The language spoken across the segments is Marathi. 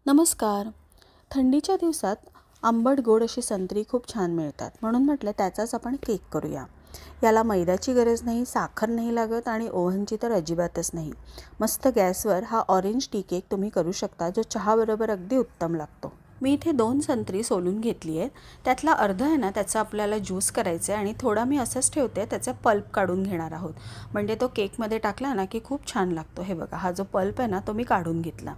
नमस्कार. थंडीच्या दिवसात आंबट गोड अशी संत्री खूप छान मिळतात, म्हणून म्हटलं त्याचाच आपण केक करूया. याला मैद्याची गरज नाही, साखर नाही लागत आणि ओव्हनची तर अजिबातच नाही. मस्त गॅसवर हा ऑरेंज टी केक तुम्ही करू शकता, जो चहाबरोबर अगदी उत्तम लागतो. मी इथे 2 संत्री सोलून घेतली आहेत. त्यातला अर्धा आहे ना, त्याचा आपल्याला ज्यूस करायचा आहे आणि थोडा मी असंच ठेवते, त्याचा पल्प काढून घेणार आहोत. म्हणजे तो केकमध्ये टाकला ना की खूप छान लागतो. हे बघा, हा जो पल्प आहे ना तो मी काढून घेतला,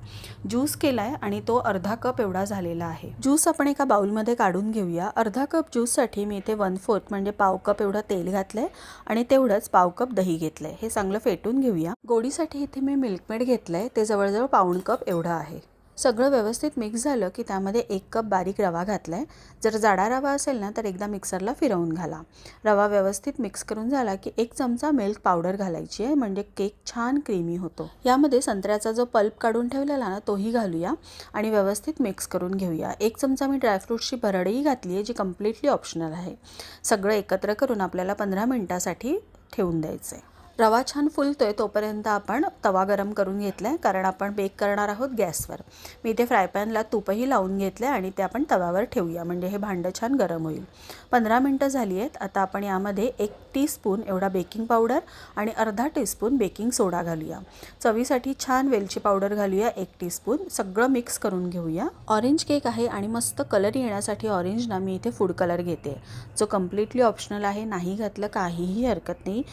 ज्यूस केला आहे आणि तो अर्धा कप एवढा झालेला आहे. ज्यूस आपण एका बाउलमध्ये काढून घेऊया. अर्धा कप ज्यूससाठी मी इथे 1/4 म्हणजे पाव कप एवढं तेल घातलं आहे आणि तेवढंच पाव कप दही घेतलं आहे. हे चांगलं फेटून घेऊया. गोडीसाठी इथे मी मिल्कमेड घेतलं आहे, ते जवळजवळ पाऊण कप एवढं आहे. सगळं व्यवस्थित मिक्स झालं की त्यामध्ये 1 कप बारीक रवा घातला आहे. जर जाडा रवा असेल ना तर एकदा मिक्सरला फिरवून घाला. रवा व्यवस्थित मिक्स करून झाला की 1 चमचा मिल्क पावडर घालायची आहे, म्हणजे केक छान क्रीमी होतो. यामध्ये संत्र्याचा जो पल्प काढून ठेवलेला ना तोही घालूया आणि व्यवस्थित मिक्स करून घेऊया. 1 चमचा मी ड्रायफ्रूट्सची भरडही घातली आहे, जी कम्प्लिटली ऑप्शनल आहे. सगळं एकत्र करून आपल्याला 15 मिनिटासाठी ठेवून द्यायचं आहे. रवा छान फुलतोय तोपर्यंत आपण तवा गरम करून घेतला आहे, कारण आपण बेक करणार आहोत गॅसवर. मी इथे फ्रायपॅनला तूपही लावून घेतलं आहे आणि ते आपण तव्यावर ठेवूया, म्हणजे हे भांडं छान गरम होईल. 15 मिनटं झाली आहेत. आता आपण यामध्ये 1 टीस्पून एवढा बेकिंग पावडर आणि अर्धा टीस्पून बेकिंग सोडा घालूया. चवीसाठी छान वेलची पावडर घालूया 1 टीस्पून. सगळं मिक्स करून घेऊया. ऑरेंज केक आहे आणि मस्त कलर येण्यासाठी ऑरेंज ना मी इथे फूड कलर घेते, जो कम्प्लिटली ऑप्शनल आहे. नाही घातलं काहीही हरकत नाही,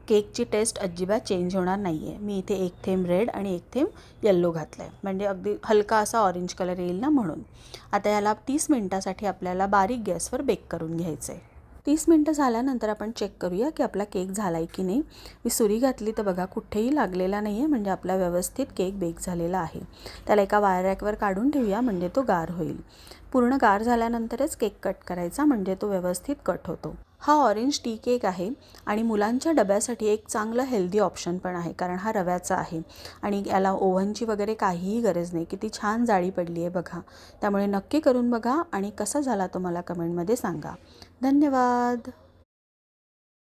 केकची टेस्ट अजिबात चेंज होणार नाही आहे. मी इथे 1 थेंब रेड आणि 1 थेंब येल्लो घातलं आहे, म्हणजे अगदी हलका असा ऑरेंज कलर येईल ना म्हणून. आता याला 30 मिनटासाठी आपल्याला बारीक गॅसवर बेक करून घ्यायचं आहे. 30 मिनटं झाल्यानंतर आपण चेक करूया की आपला केक झाला आहे की नाही. मी सुरी घातली तर बघा कुठेही लागलेला नाही आहे, म्हणजे आपला व्यवस्थित केक बेक झालेला आहे. त्याला एका वायर रॅकवर काढून ठेवूया, म्हणजे तो गार होईल. पूर्ण गार झाल्यानंतरच केक कट करायचा, म्हणजे तो व्यवस्थित कट होतो. हा ऑरेंज टी केक आहे आणि मुलांच्या डब्यासाठी एक चांगलं हेल्दी ऑप्शन पण आहे, कारण हा रव्याचा आहे आणि याला ओव्हनची वगैरे काहीही गरज नाही. किती छान जाळी पडली आहे बघा. त्यामुळे नक्की करून बघा आणि कसा झाला तो मला कमेंटमध्ये सांगा. धन्यवाद.